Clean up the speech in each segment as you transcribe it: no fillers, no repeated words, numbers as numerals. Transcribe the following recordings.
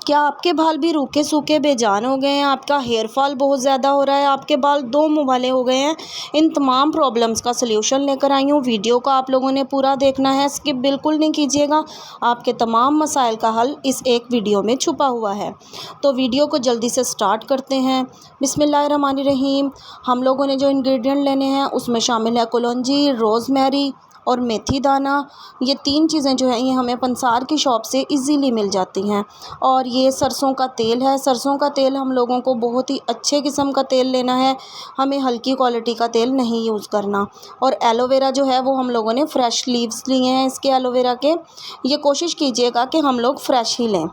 क्या आपके बाल भी रूखे सूखे बेजान हो गए हैं? आपका हेयर फॉल बहुत ज़्यादा हो रहा है, आपके बाल दो मुँह वाले हो गए हैं? इन तमाम प्रॉब्लम्स का सल्यूशन लेकर आई हूँ। वीडियो को आप लोगों ने पूरा देखना है, स्किप बिल्कुल नहीं कीजिएगा। आपके तमाम मसाइल का हल इस एक वीडियो में छुपा हुआ है। तो वीडियो को जल्दी से स्टार्ट करते हैं। बिस्मिल्लाहिर्रहमानिर्रहीम। हम लोगों ने जो इंग्रेडिएंट लेने हैं उसमें शामिल है कलौंजी, रोज़मेरी और मेथी दाना। ये 3 चीज़ें जो हैं ये हमें पंसार की शॉप से इजीली मिल जाती हैं। और ये सरसों का तेल है। सरसों का तेल हम लोगों को बहुत ही अच्छे किस्म का तेल लेना है, हमें हल्की क्वालिटी का तेल नहीं यूज़ करना। और एलोवेरा जो है वो हम लोगों ने फ़्रेश लीव्स लिए हैं इसके एलोवेरा के। ये कोशिश कीजिएगा कि हम लोग फ़्रेश ही लें।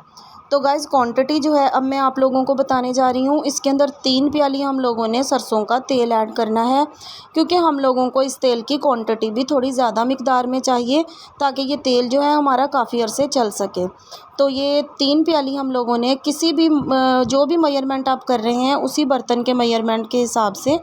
तो गाइज़ क्वांटिटी जो है अब मैं आप लोगों को बताने जा रही हूँ। इसके अंदर 3 प्याली हम लोगों ने सरसों का तेल ऐड करना है, क्योंकि हम लोगों को इस तेल की क्वांटिटी भी थोड़ी ज़्यादा मिकदार में चाहिए ताकि ये तेल जो है हमारा काफ़ी अरसे चल सके। तो ये 3 प्याली हम लोगों ने किसी भी जो भी मेजरमेंट आप कर रहे हैं उसी बर्तन के मेजरमेंट के हिसाब से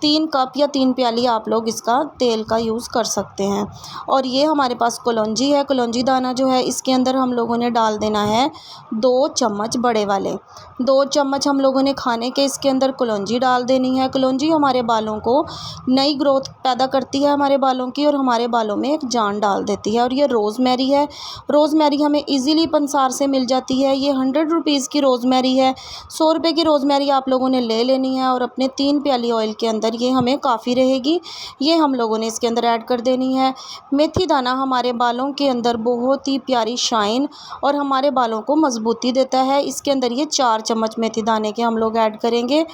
3 कप या 3 प्याली आप लोग इसका तेल का यूज़ कर सकते हैं। और ये हमारे पास कलौंजी है। कलौंजी दाना जो है इसके अंदर हम लोगों ने डाल देना है 2 चम्मच बड़े वाले। 2 चम्मच हम लोगों ने खाने के इसके अंदर कलौंजी डाल देनी है। कलौंजी हमारे बालों को नई ग्रोथ पैदा करती है हमारे बालों की, और हमारे बालों में एक जान डाल देती है। और ये रोज़मेरी है। रोज़मेरी हमें ईज़िली पंसार से मिल जाती है। ये 100 रुपीज़ की रोज़मेरी है। 100 रुपये की रोज़मेरी आप लोगों ने ले लेनी है और अपने 3 प्याली ऑयल के अंदर ये हमें काफ़ी रहेगी। ये हम लोगों ने इसके अंदर ऐड कर देनी है। मेथी दाना हमारे बालों के अंदर बहुत ही प्यारी शाइन और हमारे बालों को मजबूती देता है। इसके अंदर ये 4 चम्मच मेथी दाने के हम लोग ऐड करेंगे।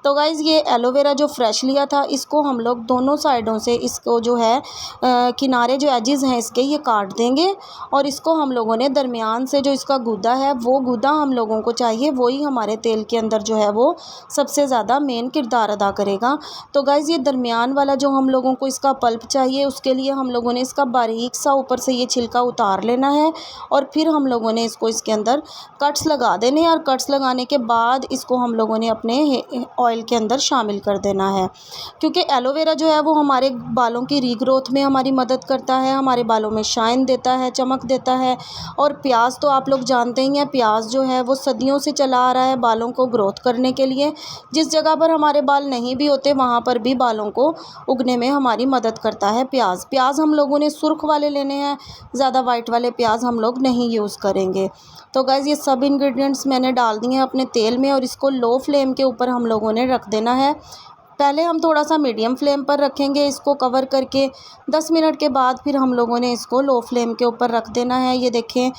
तो गाइज़ ये एलोवेरा जो फ्रेश लिया था इसको हम लोग दोनों साइडों से इसको जो है किनारे जो एजेस हैं इसके ये काट देंगे, और इसको हम लोगों ने दरमियान से जो इसका गूदा है वो गूदा हम लोगों को चाहिए, वही हमारे तेल के अंदर जो है वो सबसे ज़्यादा मेन किरदार अदा करेगा। तो गाइज़ ये दरमियान वाला जो हम लोगों को इसका पल्प चाहिए उसके लिए हम लोगों ने इसका बारीक सा ऊपर से ये छिलका उतार लेना है, और फिर हम लोगों ने इसको इसके अंदर कट्स लगा देने हैं। और कट्स लगाने के बाद इसको हम लोगों ने अपने ऑयल के अंदर शामिल कर देना है, क्योंकि एलोवेरा जो है वो हमारे बालों की रीग्रोथ में हमारी मदद करता है, हमारे बालों में शाइन देता है, चमक देता है। और प्याज तो आप लोग जानते ही हैं, प्याज जो है वो सदियों से चला आ रहा है बालों को ग्रोथ करने के लिए। जिस जगह पर हमारे बाल नहीं भी होते वहाँ पर भी बालों को उगने में हमारी मदद करता है प्याज। प्याज हम लोगों ने सुर्ख वाले लेने हैं, ज़्यादा वाइट वाले प्याज हम लोग नहीं यूज़ करेंगे। तो गाइज़ ये सब इंग्रेडिएंट्स मैंने डाल दिए हैं अपने तेल में, और इसको लो फ्लेम के ऊपर हम लोगों ने रख देना है। पहले हम थोड़ा सा मीडियम फ्लेम पर रखेंगे इसको कवर करके। 10 मिनट के बाद फिर हम लोगों ने इसको लो फ्लेम के ऊपर रख देना है। ये देखें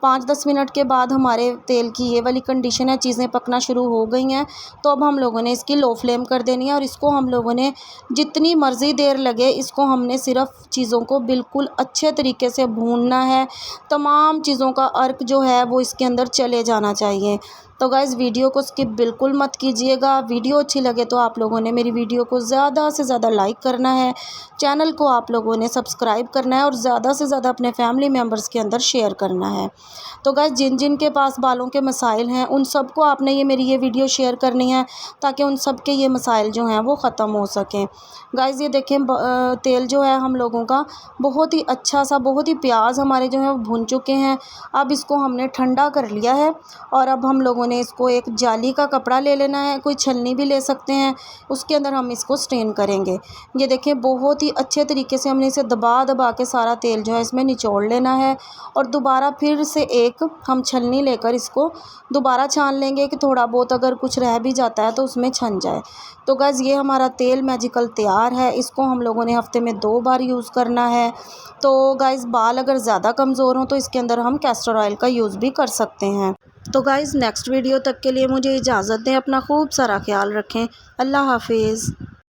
5-10 मिनट के बाद हमारे तेल की ये वाली कंडीशन है, चीज़ें पकना शुरू हो गई हैं। तो अब हम लोगों ने इसकी लो फ्लेम कर देनी है, और इसको हम लोगों ने जितनी मर्ज़ी देर लगे इसको हमने सिर्फ चीज़ों को बिल्कुल अच्छे तरीके से भूनना है। तमाम चीज़ों का अर्क जो है वो इसके अंदर चले जाना चाहिए। तो गाइज़ वीडियो को स्किप बिल्कुल मत कीजिएगा। वीडियो अच्छी लगे तो आप लोगों ने मेरी वीडियो को ज़्यादा से ज़्यादा लाइक करना है, चैनल को आप लोगों ने सब्सक्राइब करना है, और ज़्यादा से ज़्यादा अपने फैमिली मेम्बर्स के अंदर शेयर करना है। तो गाइज़ जिन जिन के पास बालों के मसाइल हैं उन सबको आपने ये मेरी ये वीडियो शेयर करनी है, ताकि उन सब के ये मसाइल जो हैं वो ख़त्म हो सकें। गाइज़ ये देखें तेल जो है हम लोगों का बहुत ही अच्छा सा, बहुत ही प्याज हमारे जो हैं वो भुन चुके हैं। अब इसको हमने ठंडा कर लिया है, और अब हम लोगों ने इसको एक जाली का कपड़ा ले लेना है, कोई छलनी भी ले सकते हैं, उसके अंदर हम इसको स्ट्रेन करेंगे। ये देखें बहुत ही अच्छे तरीके से हमने इसे दबा दबा के सारा तेल जो है इसमें निचोड़ लेना है, और दोबारा फिर से एक हम छलनी लेकर इसको दोबारा छान लेंगे कि थोड़ा बहुत अगर कुछ रह भी जाता है तो उसमें छन जाए। तो गाइज़ ये हमारा तेल मैजिकल तैयार है। इसको हम लोगों ने हफ्ते में 2 बार यूज़ करना है। तो गाइज़ बाल अगर ज़्यादा कमज़ोर हों तो इसके अंदर हम कैस्टर ऑयल का यूज़ भी कर सकते हैं। तो गाइज़ नेक्स्ट वीडियो तक के लिए मुझे इजाज़त दें। अपना खूब सारा ख्याल रखें। अल्लाह हाफिज़।